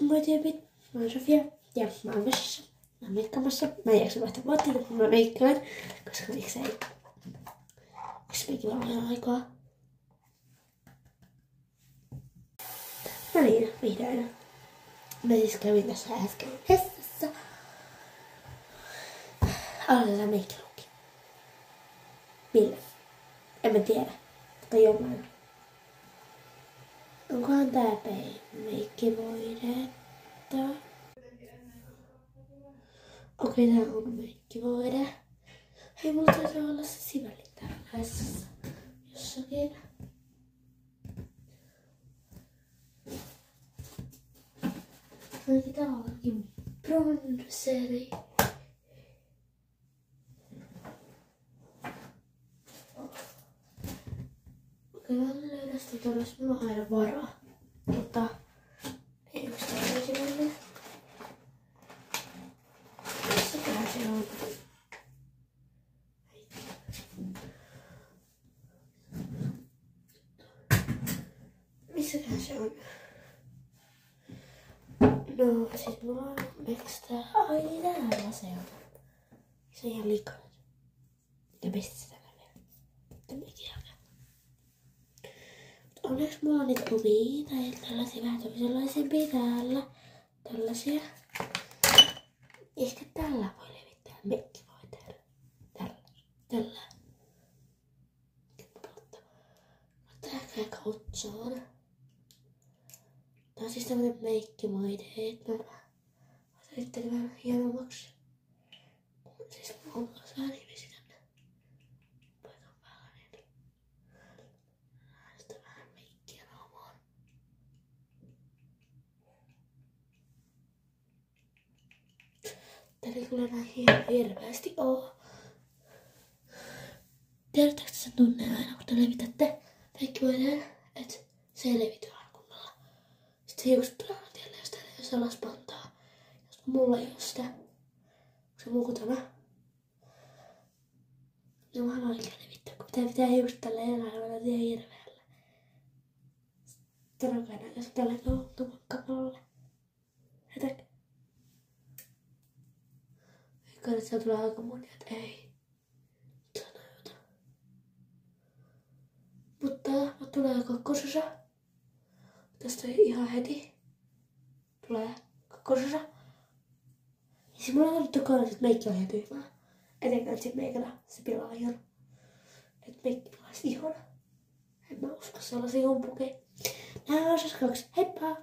Moi tyypit, mä oon Sofia ja mä oon vessassa. Mä oon meikkaamassa. Mä en jaksa vaihtaa vaatteita, kun mä meikkaan, koska miksei. Miksi meikillä on aikaa? No niin, vihdoin. Mä siis kävin tässä äsken vessassa. Aloitetaan meikkilukki. Millä? En mä tiedä. Tai jollain. Onkohan tää meikkivoidetta? Okei, tää on meikkivoide. Hei, mulla taitaa olla se siväli täällä vessassa. Jossakin. Tää onkin bronseri. Okei, mä löydän sitä tuolla, jos mulla on aina varaa. Mutta ei yksi tällaisi välillä. Missäköhän se on? Missäköhän se on? No, siis mulla on ekstra. Ai, täällä se on. Se on ihan liikaa. Ja pistä sitä vielä. Mitä mekin alkaa. Onneksi mulla on niitä kuvia tai tällaisia vähän toisenlaisempia täällä. Tällaisia. Ehkä tällä voi levittää meikkivoiteella. Tällä. Mutta ehkä kautsoon. Tää on siis tämmönen meikkivoide, että mä sitten vähän hienommaksi. Siis mulla saa nimesi tänne paikan päällä, niin sitten vähän meikkiä naamaan. Täällä ei kyllä näin hirveästi oo. Tiedättekö sen tunne aina, kun te levitätte meikkivoideen, että se ei levity aina kunnolla. Sitten hiukset tulee aina tielle, jos teillä ei ole salaspantaa. Jos mulla ei oo sitä. Onko se muu kuin tämä? Ne on vähän oikein levittää, kun pitää hiukset tälleen elämällä ihan hirveällä. Sanokaa näin, jos tälleen tumakkamalla. Hetäkö? Eikä nyt siellä tulee aika moni, että ei. Sanoita. Mutta tulee kakkososa. Tästä ihan heti. Tulee kakkososa. Ja siis mulla on todettu kanssa, että meikki on ihan tyhmää. Etenkään sit meikalla se pilaa ihon. Et meikki pilaisi ihon. En mä usko sellaisia humpukeja. Nää on osas 2. Heippa!